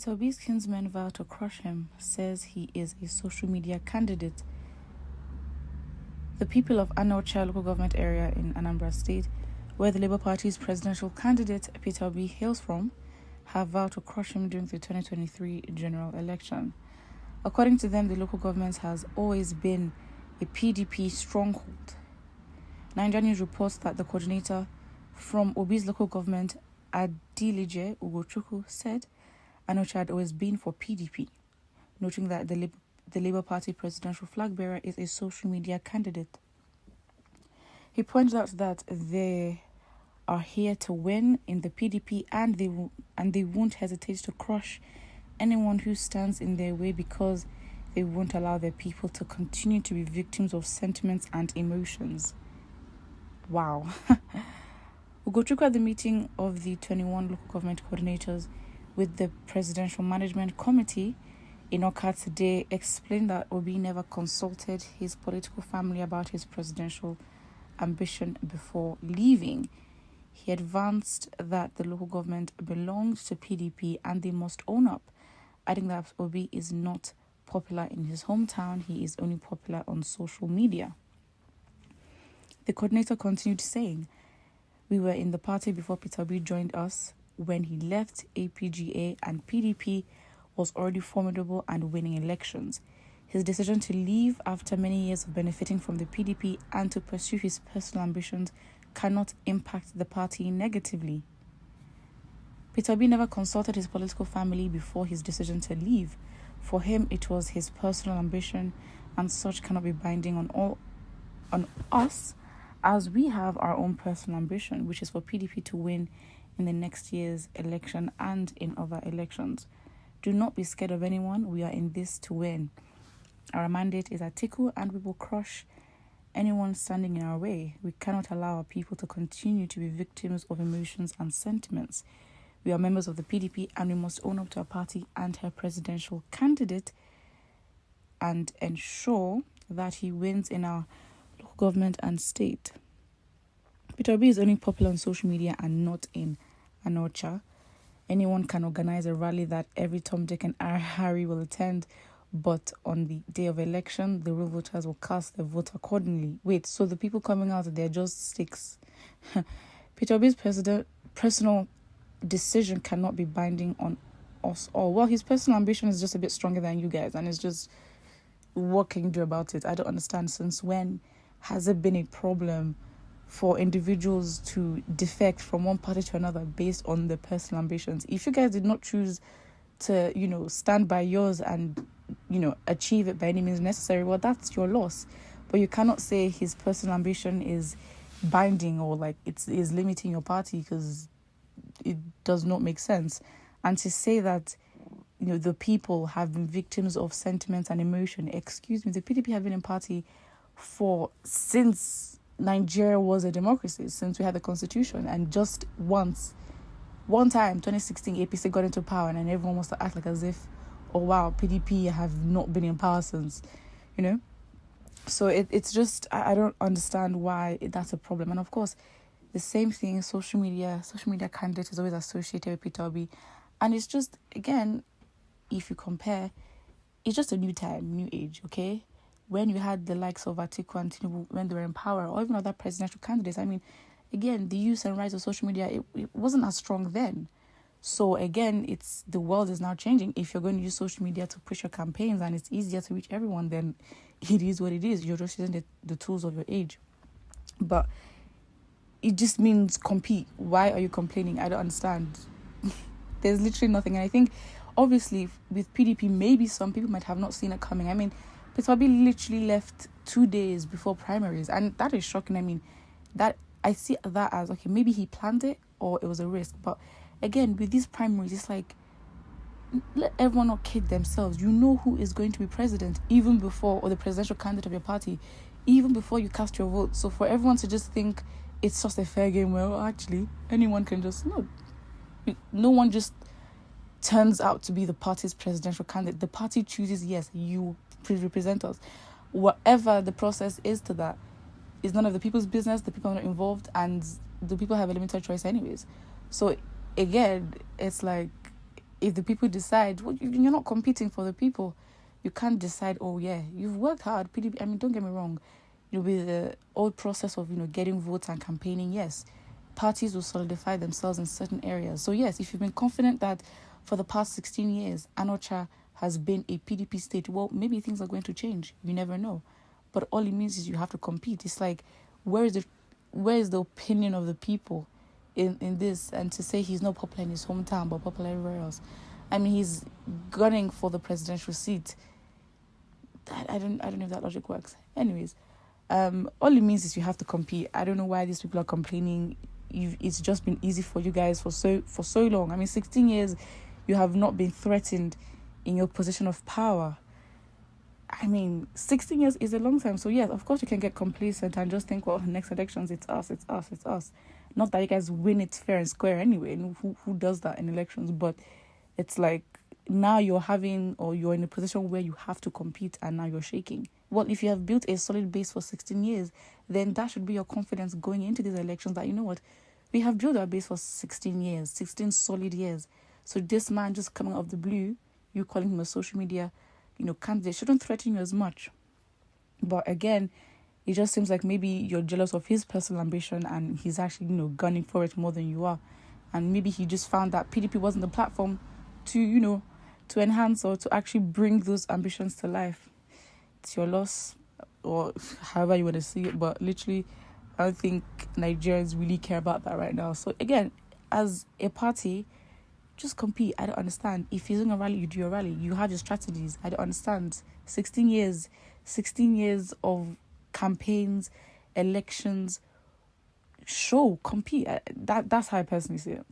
Peter Obi's kinsmen vow to crush him, says he is a social media candidate. The people of Anocha local government area in Anambra State, where the Labour Party's presidential candidate Peter Obi hails from, have vowed to crush him during the 2023 general election. According to them, the local government has always been a PDP stronghold. Nigerian News reports that the coordinator from Obi's local government, Adilije Ugochukwu, said Anocha had always been for PDP, noting that the Labour Party presidential flag bearer is a social media candidate. He pointed out that they are here to win in the PDP and they won't hesitate to crush anyone who stands in their way because they won't allow their people to continue to be victims of sentiments and emotions. Wow. Ugochukwu at the meeting of the 21 local government coordinators with the Presidential Management Committee in Oka today explained that Obi never consulted his political family about his presidential ambition before leaving. He advanced that the local government belongs to PDP and they must own up, adding that Obi is not popular in his hometown, he is only popular on social media. The coordinator continued saying, "We were in the party before Peter Obi joined us. When he left, APGA and PDP was already formidable and winning elections. His decision to leave after many years of benefiting from the PDP and to pursue his personal ambitions cannot impact the party negatively." Peter Obi never consulted his political family before his decision to leave. For him, it was his personal ambition, and such cannot be binding on us, as we have our own personal ambition, which is for PDP to win in the next year's election and in other elections. Do not be scared of anyone. We are in this to win. Our mandate is Atiku, and we will crush anyone standing in our way. We cannot allow our people to continue to be victims of emotions and sentiments. We are members of the PDP and we must own up to our party and her presidential candidate and ensure that he wins in our local government and state. Peter Obi is only popular on social media and not in Anocha. Anyone can organize a rally that every Tom, Dick and Harry will attend, but on the day of election, the real voters will cast their vote accordingly. Wait, so the people coming out, they're just sticks. Peter Obi's personal decision cannot be binding on us all. Well, his personal ambition is just a bit stronger than you guys, and it's just, what can you do about it? I don't understand. Since when has it been a problem for individuals to defect from one party to another based on their personal ambitions? If you guys did not choose to, stand by yours and, achieve it by any means necessary, well, that's your loss. But you cannot say his personal ambition is binding or like it is limiting your party, because it does not make sense. And to say that, the people have been victims of sentiments and emotion, excuse me, the PDP have been in party since Nigeria was a democracy, since we had the constitution, and just one time, 2016, APC got into power and then everyone wants to act like as if, oh wow, PDP have not been in power since, So it's just, I don't understand why that's a problem. And of course, the same thing, social media candidate is always associated with Peter Obi. And it's just, again, if you compare, it's just a new time, new age, okay? When you had the likes of Atiku and Tinubu when they were in power, or even other presidential candidates, I mean, again, the use and rise of social media, it wasn't as strong then. So again, the world is now changing. If you're going to use social media to push your campaigns and it's easier to reach everyone, then it is what it is. You're just using the tools of your age. But it just means compete. Why are you complaining? I don't understand. There's literally nothing. And I think, obviously, with PDP, maybe some people might have not seen it coming. I mean, Peter Obi literally left 2 days before primaries, and that is shocking. I mean, that I see that as, okay, maybe he planned it or it was a risk. But again, with these primaries, it's like, let everyone not kid themselves. You know who is going to be president even before, or the presidential candidate of your party, even before you cast your vote. So for everyone to just think it's just a fair game, well, actually, anyone can just, no one just turns out to be the party's presidential candidate. The party chooses, yes, you represent us. Whatever the process is to that is none of the people's business. The people are not involved, and the people have a limited choice anyways. So again, it's like, if the people decide, well, you're not competing for the people. You can't decide, oh yeah, you've worked hard. PDP, I mean, don't get me wrong. With the old process of, getting votes and campaigning, yes, parties will solidify themselves in certain areas. So yes, if you've been confident that for the past 16 years, Anocha has been a PDP state, well, maybe things are going to change. You never know. But all it means is you have to compete. It's like, where is the opinion of the people in this? And to say he's not popular in his hometown but popular everywhere else. I mean, he's gunning for the presidential seat. I don't know if that logic works. Anyways, all it means is you have to compete. I don't know why these people are complaining. It's just been easy for you guys for so long. I mean, 16 years, you have not been threatened in your position of power. I mean, 16 years is a long time. So yes, of course you can get complacent and just think, well, next elections, it's us. Not that you guys win it fair and square anyway. Who does that in elections? But it's like, now you're in a position where you have to compete and now you're shaking. Well, if you have built a solid base for 16 years, then that should be your confidence going into these elections that, you know what, we have built our base for 16 years, 16 solid years. So this man just coming out of the blue, you calling him a social media, candidate, shouldn't threaten you as much. But again, it just seems like maybe you're jealous of his personal ambition and he's actually, gunning for it more than you are. And maybe he just found that PDP wasn't the platform to, to enhance or to actually bring those ambitions to life. It's your loss, or however you want to see it, but literally, I don't think Nigerians really care about that right now. So again, as a party, just compete. I don't understand. If you're doing a rally, you do your rally. You have your strategies. I don't understand. 16 years of campaigns, elections, compete. That's how I personally see it.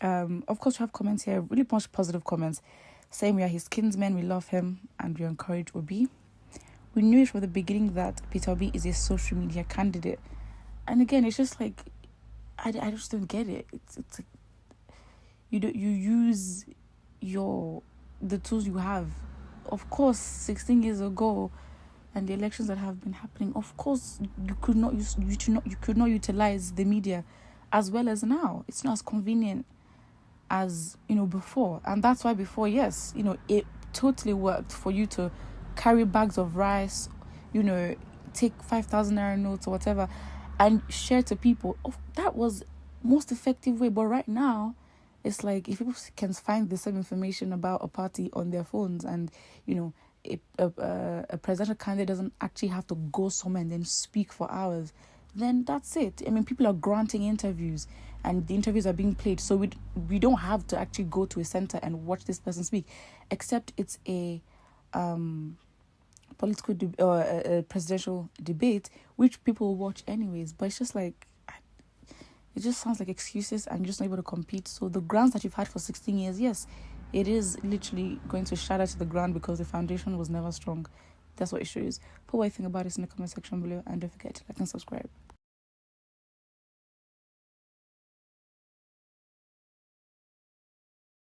Of course, we have comments here, really much positive comments, saying we are his kinsmen, we love him, and we encourage Obi. We knew it from the beginning that Peter Obi is a social media candidate. And again, it's just like, I just don't get it. It's like, you use the tools you have. Of course, 16 years ago, and the elections that have been happening, of course, you could not utilize the media as well as now. It's not as convenient as before, and that's why before, yes, it totally worked for you to carry bags of rice, take 5,000 naira notes or whatever and share to people. That was most effective way. But right now, it's like, if people can find the same information about a party on their phones, and a presidential candidate doesn't actually have to go somewhere and then speak for hours, then that's it. I mean, people are granting interviews and the interviews are being played. So we don't have to actually go to a center and watch this person speak, except it's a political or a presidential debate, which people will watch anyways. But it's just like, it just sounds like excuses and you're just not able to compete. So the grounds that you've had for 16 years, yes, it is literally going to shatter to the ground because the foundation was never strong. That's what it shows. Put what you think about this in the comment section below, and don't forget to like and subscribe.